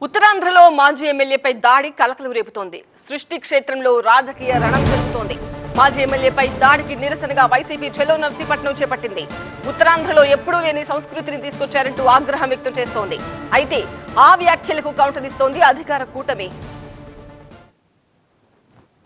ఉత్తరాంధ్రలో మాజీ ఎమ్మెల్యేపై దాడి కలకలం రేపుతోంది. సృష్టి క్షేత్రంలో రాజకీయ రణం జరుగుతోంది. మాజీ ఎమ్మెల్యేపై దాడికి నిరసనగా వైసీపీ చెలో నర్సీపట్నం చేపట్టింది. ఉత్తరాంధ్రలో ఎప్పుడూ లేని సంస్కృతిని తీసుకొచ్చారంటూ ఆగ్రహం వ్యక్తం చేస్తోంది. అయితే ఆ వ్యాఖ్యలకు కౌంటర్ ఇస్తోంది అధికార కూటమి.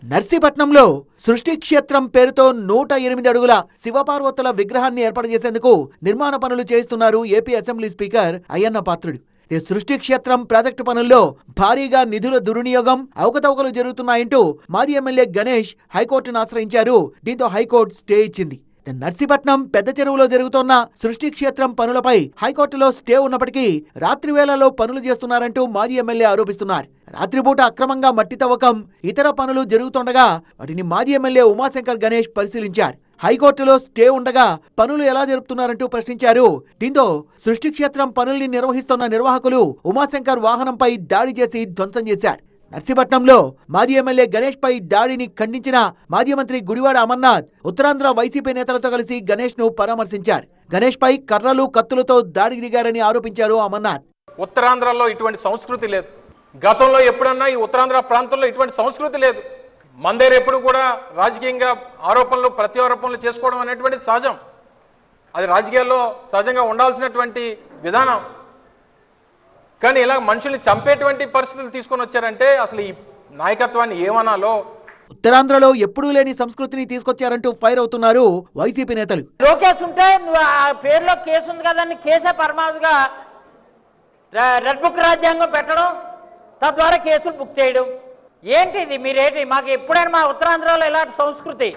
నర్సీపట్నంలో సృష్టి క్షేత్రం పేరుతో 108 అడుగుల శివపార్వతుల విగ్రహాన్ని ఏర్పాటు చేసేందుకు నిర్మాణ పనులు చేయిస్తున్నారు AP assembly speaker Ayyanna Patrudu. సృష్టి క్షేత్రం ప్రాజెక్టు పనుల్లో భారీగా నిధుల దుర్వినియోగం, అవకతవకలు జరుగుతున్నాయంటూ మాజీ ఎమ్మెల్యే గణేష్ హైకోర్టును ఆశ్రయించారు. దీంతో హైకోర్టు స్టే ఇచ్చింది. నర్సీపట్నం పెద్ద చెరువులో జరుగుతోన్న సృష్టి క్షేత్రం పనులపై హైకోర్టులో స్టే ఉన్నప్పటికీ రాత్రి వేళలో పనులు చేస్తున్నారంటూ మాజీ ఎమ్మెల్యే ఆరోపిస్తున్నారు. రాత్రిపూట అక్రమంగా మట్టి తవ్వకం, ఇతర పనులు జరుగుతుండగా వాటిని మాజీ ఎమ్మెల్యే ఉమాశంకర్ గణేష్ పరిశీలించారు. హైకోర్టులో స్టే ఉండగా పనులు ఎలా జరుపుతున్నారంటూ ప్రశ్నించారు. దీంతో సృష్టి క్షేత్రం పనుల్ని నిర్వహిస్తున్న నిర్వాహకులు ఉమాశంకర్ వాహనంపై దాడి చేసి ధ్వంసం చేశారు. నర్సీపట్నంలో మాజీ ఎమ్మెల్యే గణేష్ పై దాడిని ఖండించిన మాజీ మంత్రి గుడివాడ అమర్నాథ్ ఉత్తరాంధ్ర వైసీపీ నేతలతో కలిసి గణేష్ ను పరామర్శించారు. గణేష్ పై కర్రలు, కత్తులతో దాడికి దిగారని ఆరోపించారు అమర్నాథ్. ఉత్తరాంధ్రలో ఇటువంటి సంస్కృతి లేదు. గతంలో ఎప్పుడన్నా ఈ ఉత్తరాంధ్ర ప్రాంతంలో ఇటువంటి సంస్కృతి లేదు. మన దగ్గర ఎప్పుడు కూడా రాజకీయంగా ఆరోపణలు, ప్రత్యారోపణలు చేసుకోవడం అనేటువంటి సహజం. అది రాజకీయాల్లో సహజంగా ఉండాల్సినటువంటి విధానం. కానీ ఇలా మనుషుల్ని చంపేటువంటి పరిస్థితులు తీసుకొని వచ్చారంటే అసలు ఈ నాయకత్వాన్ని ఏమనాలో. ఉత్తరాంధ్రలో ఎప్పుడూ లేని సంస్కృతిని తీసుకొచ్చారంటూ ఫైర్ అవుతున్నారు వైసీపీ నేతలు. లోకేష్ ఉంటే నువ్వు ఆ పేరులో కేసు ఉంది కదా, కేసే పరమావధిగా రెడ్ బుక్ రాజ్యాంగం పెట్టడం, తద్వారా కేసులు బుక్ చేయడం. ఏంటిది? మీరేంటి? మాకు ఎప్పుడైనా మా ఉత్తరాంధ్రలో ఇలాంటి సంస్కృతి,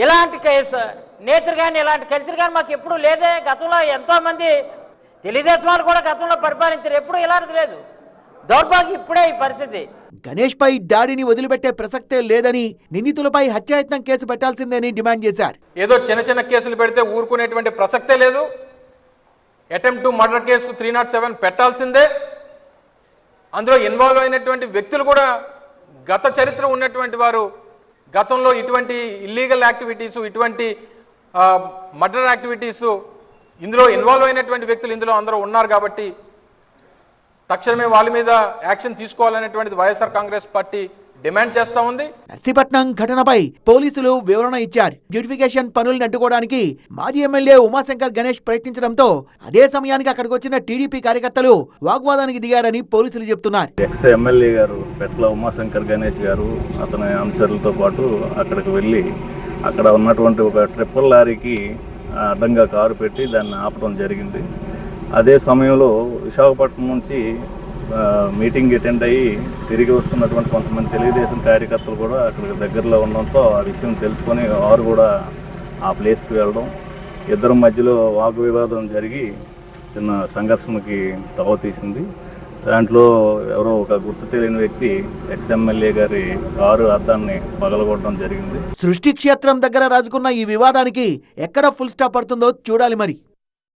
ఇలాంటి కేసు నేచర్ కానీ ఇలాంటి కల్చర్ కానీ మాకు ఎప్పుడూ లేదే. గతంలో ఎంతోమంది తెలుగుదేశం వాళ్ళు కూడా గతంలో పరిపాలించారు, ఎప్పుడు ఇలాంటిది లేదు. దౌర్భాగ్యం ఇప్పుడే ఈ పరిస్థితి. గణేష్ పై దాడిని వదిలిపెట్టే ప్రసక్తే లేదని, నిందితులపై హత్యాయత్నం కేసు పెట్టాల్సిందని డిమాండ్ చేశారు. ఏదో చిన్న చిన్న కేసులు పెడితే ఊరుకునేటువంటి ప్రసక్తే లేదు. అటెంప్ట్ టు మర్డర్ కేసు 307 పెట్టాల్సిందే. అందులో ఇన్వాల్వ్ అయినటువంటి వ్యక్తులు కూడా గత చరిత్ర ఉన్నటువంటి వారు, గతంలో ఇటువంటి ఇల్లీగల్ యాక్టివిటీసు, ఇటువంటి మర్డర్ యాక్టివిటీసు ఇందులో ఇన్వాల్వ్ అయినటువంటి వ్యక్తులు ఇందులో అందరూ ఉన్నారు. కాబట్టి తక్షణమే వాళ్ళ మీద యాక్షన్ తీసుకోవాలనేటువంటిది వైఎస్ఆర్ కాంగ్రెస్ పార్టీ డిమాండ్ చేస్తా ఉంది. నర్సీపట్నం ఘటనపై పోలీసులు వివరణ ఇచ్చారు. బ్యూటిఫికేషన్ పనుల్ని అడ్డుకోవడానికి మాజీ ఎమ్మెల్యే ఉమాశంకర్ గణేష్ ప్రయత్నించడంతో అదే సమయానికి అక్కడికి వచ్చిన టీడీపీ కార్యకర్తలు వాగ్వాదానికి దిగారని పోలీసులు చెబుతున్నారు. ఎక్స్ ఎమ్మెల్యే గారు పెట్ల ఉమాశంకర్ గణేష్ గారు అతని అనుచరులతో పాటు అక్కడికి వెళ్ళి అక్కడ ఉన్నటువంటి ఒక ట్రిపుల్ లారీకి అడ్డంగా కారు పెట్టి దాన్ని ఆపడం జరిగింది. అదే సమయంలో విశాఖపట్నం నుంచి మీటింగ్ అటెండ్ అయ్యి తిరిగి వస్తున్నటువంటి కొంతమంది తెలుగుదేశం కార్యకర్తలు కూడా అక్కడికి దగ్గరలో ఉండడంతో ఆ విషయం తెలుసుకొని వారు కూడా ఆ ప్లేస్కి వెళ్ళడం, ఇద్దరి మధ్యలో వాగ్వివాదం జరిగి చిన్న సంఘర్షణకి తావతీసింది. దాంట్లో ఎవరో ఒక గుర్తు తెలియని వ్యక్తి ఎక్స్ ఎమ్మెల్యే గారి కారు అద్దాన్ని పగలగొట్టడం జరిగింది. సృష్టి క్షేత్రం దగ్గర రాజుకున్న ఈ వివాదానికి ఎక్కడ ఫుల్ స్టాప్ పడుతుందో చూడాలి మరి.